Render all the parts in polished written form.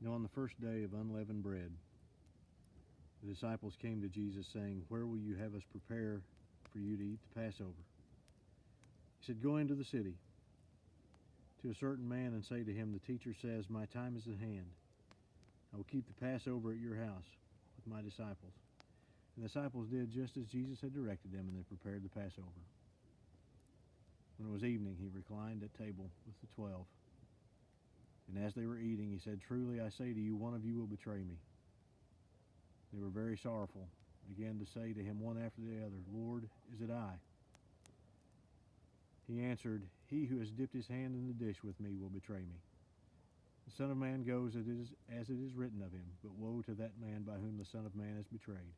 Now on the first day of unleavened bread, the disciples came to Jesus saying, "Where will you have us prepare for you to eat the Passover?" He said, "Go into the city to a certain man and say to him, 'The teacher says, my time is at hand. I will keep the Passover at your house with my disciples.'" And the disciples did just as Jesus had directed them, and they prepared the Passover. When it was evening, he reclined at table with the 12. And as they were eating, he said, "Truly I say to you, one of you will betray me." They were very sorrowful, and began to say to him one after the other, "Lord, is it I?" He answered, "He who has dipped his hand in the dish with me will betray me. The Son of Man goes as it is written of him, but woe to that man by whom the Son of Man is betrayed.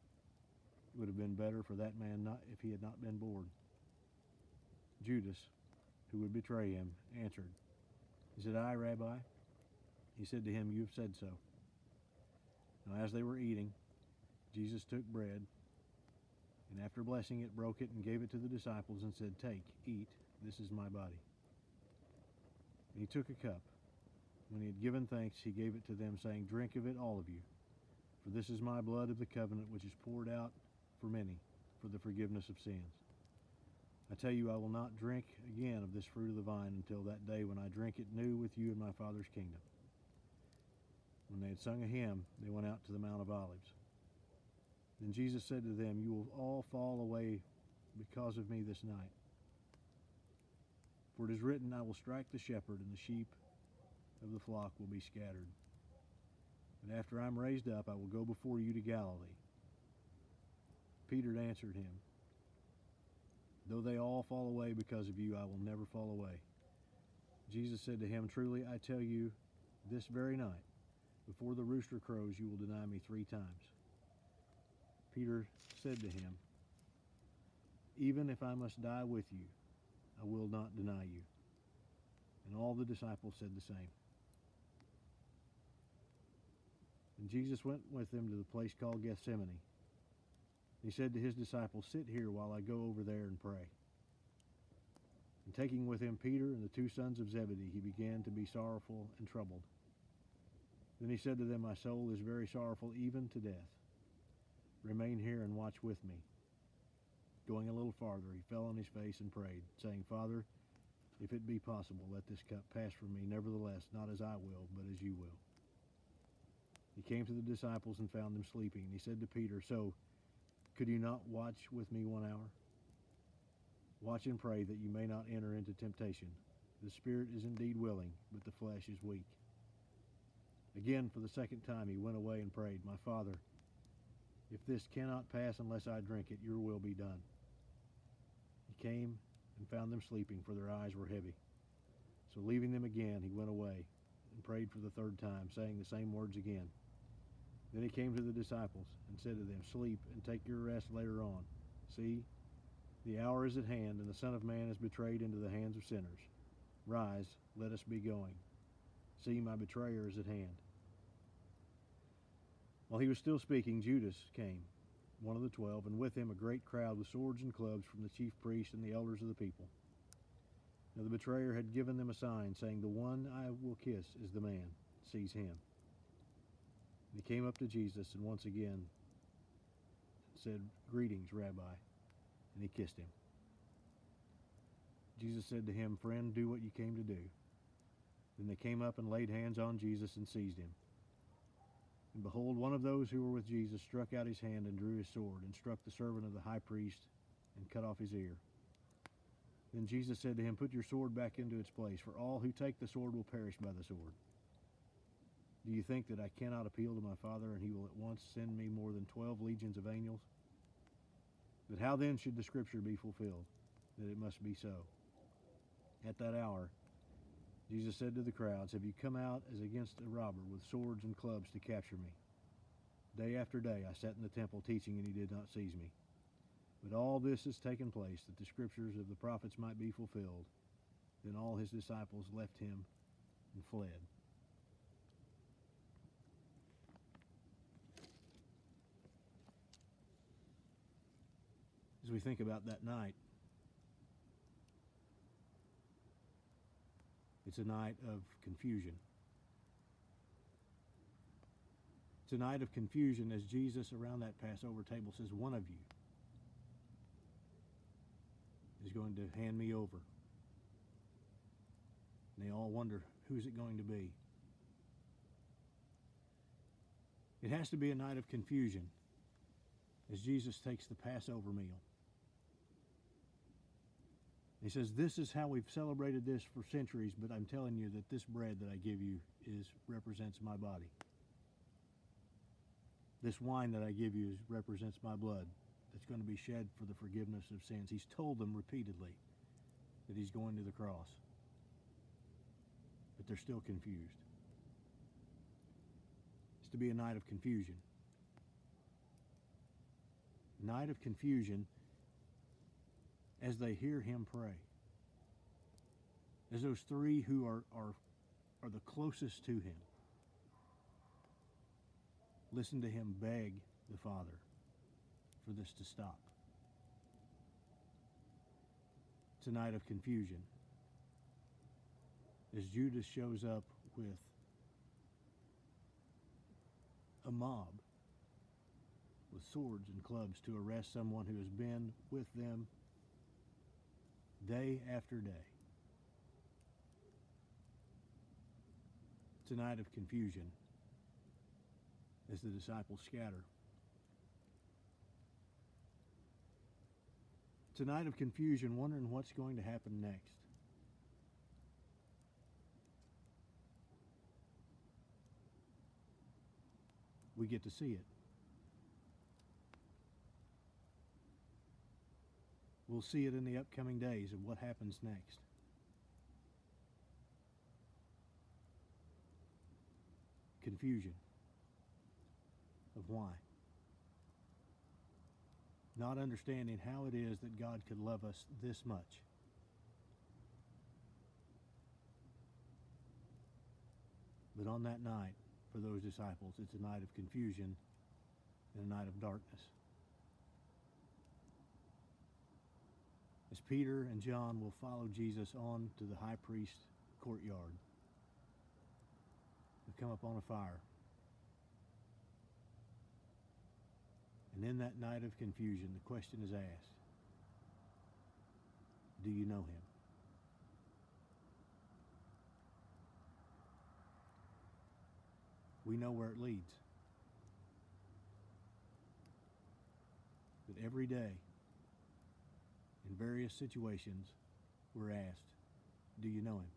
It would have been better for that man if he had not been born." Judas, who would betray him, answered, "Is it I, Rabbi?" He said to him, "You have said so." Now as they were eating, Jesus took bread, and after blessing it, broke it and gave it to the disciples and said, "Take, eat, this is my body." And he took a cup. When he had given thanks, he gave it to them, saying, "Drink of it, all of you, for this is my blood of the covenant, which is poured out for many for the forgiveness of sins. I tell you, I will not drink again of this fruit of the vine until that day when I drink it new with you in my Father's kingdom." When they had sung a hymn, they went out to the Mount of Olives. Then Jesus said to them, "You will all fall away because of me this night. For it is written, I will strike the shepherd, and the sheep of the flock will be scattered. But after I am raised up, I will go before you to Galilee." Peter answered him, "Though they all fall away because of you, I will never fall away." Jesus said to him, "Truly I tell you, this very night, before the rooster crows, you will deny me 3 times. Peter said to him, "Even if I must die with you, I will not deny you." And all the disciples said the same. And Jesus went with them to the place called Gethsemane. He said to his disciples, "Sit here while I go over there and pray." And taking with him Peter and the 2 sons of Zebedee, he began to be sorrowful and troubled. Then he said to them, "My soul is very sorrowful, even to death. Remain here and watch with me." Going a little farther, he fell on his face and prayed, saying, "Father, if it be possible, let this cup pass from me. Nevertheless, not as I will, but as you will." He came to the disciples and found them sleeping. And he said to Peter, "So, could you not watch with me 1 hour? Watch and pray that you may not enter into temptation. The spirit is indeed willing, but the flesh is weak." Again, for the 2nd time, he went away and prayed, "My Father, if this cannot pass unless I drink it, your will be done." He came and found them sleeping, for their eyes were heavy. So leaving them again, he went away and prayed for the 3rd time, saying the same words again. Then he came to the disciples and said to them, "Sleep and take your rest later on. See, the hour is at hand, and the Son of Man is betrayed into the hands of sinners. Rise, let us be going. See, my betrayer is at hand." While he was still speaking, Judas came, one of the 12, and with him a great crowd with swords and clubs from the chief priests and the elders of the people. Now the betrayer had given them a sign, saying, "The one I will kiss is the man. Seize him." And he came up to Jesus and once again said, "Greetings, Rabbi," and he kissed him. Jesus said to him, "Friend, do what you came to do." Then they came up and laid hands on Jesus and seized him. And behold, one of those who were with Jesus struck out his hand and drew his sword and struck the servant of the high priest and cut off his ear. Then Jesus said to him, "Put your sword back into its place, for all who take the sword will perish by the sword. Do you think that I cannot appeal to my Father, and he will at once send me more than 12 legions of angels? But how then should the scripture be fulfilled, that it must be so?" At that hour, Jesus said to the crowds, "Have you come out as against a robber with swords and clubs to capture me? Day after day I sat in the temple teaching, and you did not seize me. But all this has taken place that the scriptures of the prophets might be fulfilled." Then all his disciples left him and fled. As we think about that night, it's a night of confusion. It's a night of confusion as Jesus around that Passover table says, one of you is going to hand me over. And they all wonder, who's it going to be? It has to be a night of confusion as Jesus takes the Passover meal. He says, this is how we've celebrated this for centuries, but I'm telling you that this bread that I give you represents my body. This wine that I give you represents my blood that's going to be shed for the forgiveness of sins. He's told them repeatedly that he's going to the cross, but they're still confused. It's to be a night of confusion. Night of confusion as they hear him pray. As those three who are the closest to him listen to him beg the Father for this to stop. It's a night of confusion as Judas shows up with a mob with swords and clubs to arrest someone who has been with them day after day. It's a night of confusion as the disciples scatter. It's a night of confusion, wondering what's going to happen next. We get to see it. We'll see it in the upcoming days of what happens next. Confusion of why. Not understanding how it is that God could love us this much. But on that night, for those disciples, it's a night of confusion and a night of darkness. As Peter and John will follow Jesus on to the high priest's courtyard, they come up on a fire. And in that night of confusion, the question is asked, do you know him? We know where it leads. But every day, in various situations, we're asked, do you know him?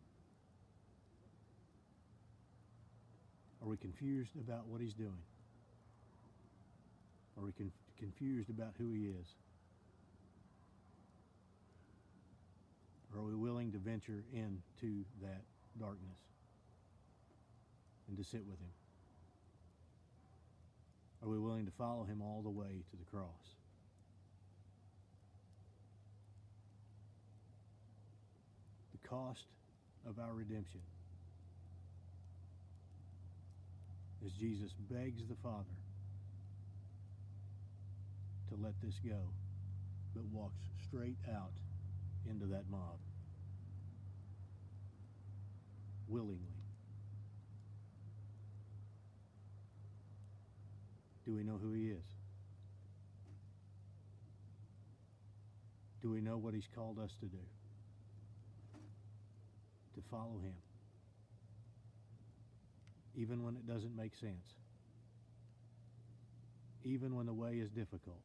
Are we confused about what he's doing? Are we confused about who he is? Or are we willing to venture into that darkness and to sit with him? Are we willing to follow him all the way to the cross? The cost of our redemption, as Jesus begs the Father to let this go, but walks straight out into that mob willingly. Do we know who he is? Do we know what he's called us to do? To follow him, even when it doesn't make sense, even when the way is difficult.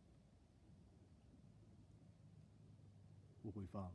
Will we follow?